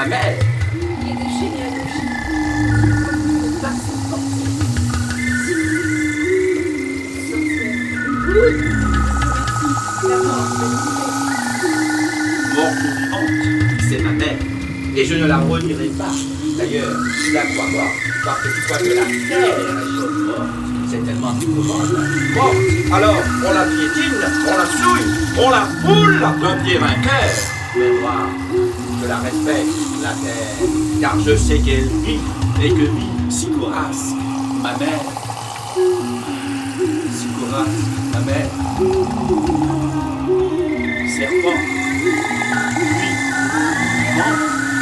ma mère. Et de généalogie. Ne pas se porter. Oui. La mort Morte ou vivante, c'est ma mère. Et je ne la renierai pas. D'ailleurs, tu la crois morte, parce que tu crois que la terre est chose morte. C'est tellement épouvantable. Morte, alors on la piétine, on la souille, on la foule d'un pied vainqueur. Mais moi, je la respecte, la terre, car je sais qu'elle vit, et que vit Sikoras, ma mère. Sikoras, ma mère. Serpent, oui, vivant,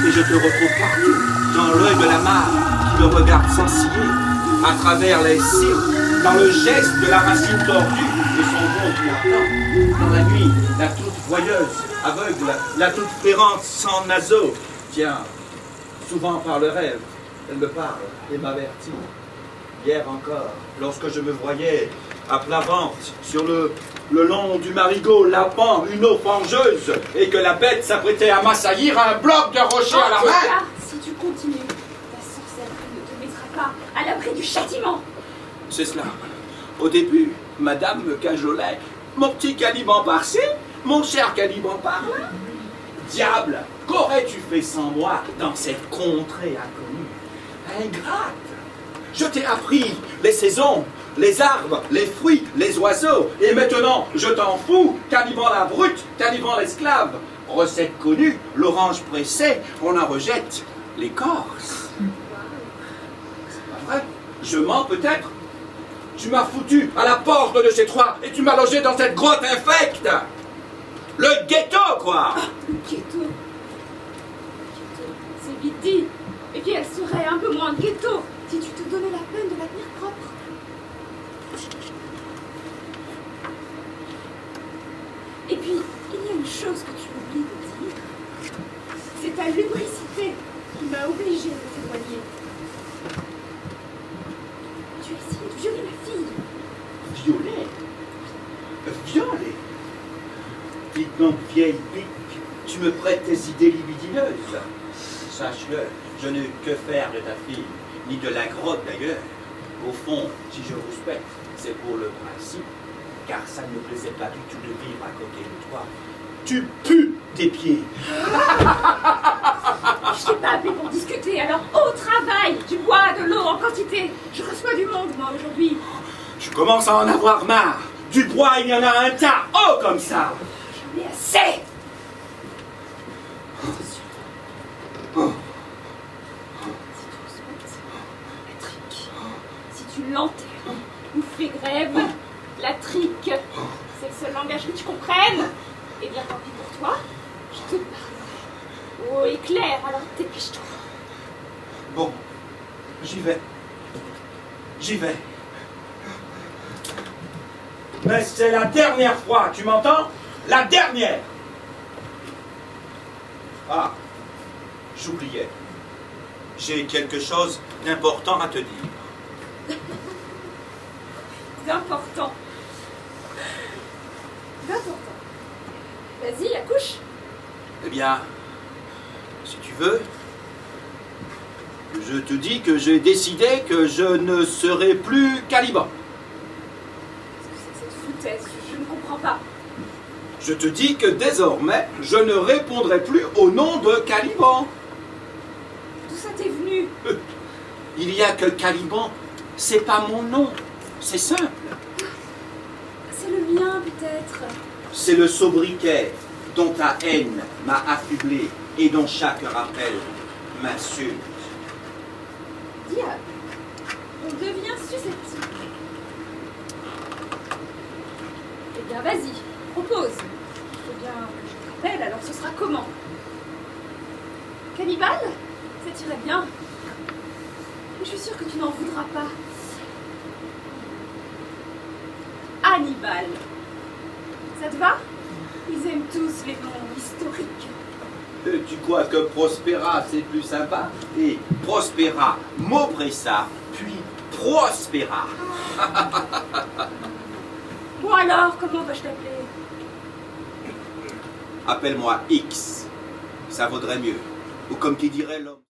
et je te retrouve partout, dans l'œil de la mare, qui me regarde sans ciller, à travers les cils, dans le geste de la racine tordue, et son bond qui attend, dans la nuit, la toute voyeuse, aveugle, la toute flairante, sans naseau. Tiens, souvent par le rêve, elle me parle et m'avertit. Hier encore, lorsque je me voyais à plat ventre sur le long du marigot, lapant une eau fangeuse, et que la bête s'apprêtait à m'assaillir à un bloc de rocher à la main. Si tu continues, ta sorcellerie ne te mettra pas à l'abri du châtiment. C'est cela. Au début, madame me cajolait. Mon petit Caliban par-ci, mon cher Caliban par-là. Diable, qu'aurais-tu fait sans moi dans cette contrée inconnue? Ingrate! Je t'ai appris les saisons, les arbres, les fruits, les oiseaux. Et maintenant, je t'en fous, Caliban la brute, Caliban l'esclave. Recette connue, l'orange pressée, on en rejette l'écorce. C'est pas vrai? Je mens peut-être? Tu m'as foutu à la porte de chez toi et tu m'as logé dans cette grotte infecte. Le ghetto, quoi. Le ghetto. C'est vite dit. Et puis elle serait un peu moins ghetto si tu te donnais la peine de la tenir propre. Et puis, il y a une chose que tu oublies de dire. C'est ta lubricité qui m'a obligée de t'éloigner. Tu as essayé de violer ma fille. Violet? Violet? Dites donc, vieille pique, tu me prêtes tes idées libidineuses. Sache-le, je n'ai que faire de ta fille, ni de la grotte d'ailleurs. Au fond, si je respecte, c'est pour le principe, car ça ne me plaisait pas du tout de vivre à côté de toi. Tu pues tes pieds. Je t'ai pas appelé pour discuter, alors au travail, du bois, de l'eau en quantité. Je reçois du monde, moi, aujourd'hui. Je commence à en avoir marre. Du bois, il y en a un tas, oh comme ça. J'en ai assez. Oh. Si tu l'enterres ou fais grève, la trique, c'est le seul langage que tu comprennes. Eh bien, tant pis pour toi, je te parle. Oh, éclair, alors dépêche-toi. Bon, j'y vais. J'y vais. Mais c'est la dernière fois, tu m'entends? La dernière! Ah, j'oubliais. J'ai quelque chose d'important à te dire. D'important. D'important. Vas-y, accouche. Eh bien, si tu veux, je te dis que j'ai décidé que je ne serai plus Caliban. C'est cette foutaise, je ne comprends pas. Je te dis que désormais, je ne répondrai plus au nom de Caliban. D'où ça t'est venu? Il y a que Caliban, c'est pas mon nom, c'est simple. C'est le mien, peut-être. C'est le sobriquet dont ta haine m'a affublé et dont chaque rappel m'insulte. Diable, on devient susceptible. Eh bien, vas-y, propose. Il faut bien que je te rappelle, alors ce sera comment? Cannibale? Ça t'irait bien. Mais je suis sûre que tu n'en voudras pas. Hannibal. Ça te va? Ils aiment tous les noms historiques. Tu crois que Prospera, c'est plus sympa? Et Prospera m'oppressa, puis Prospera. Bon alors, comment vas-je t'appeler? Appelle-moi X, ça vaudrait mieux. Ou comme qui dirait l'homme.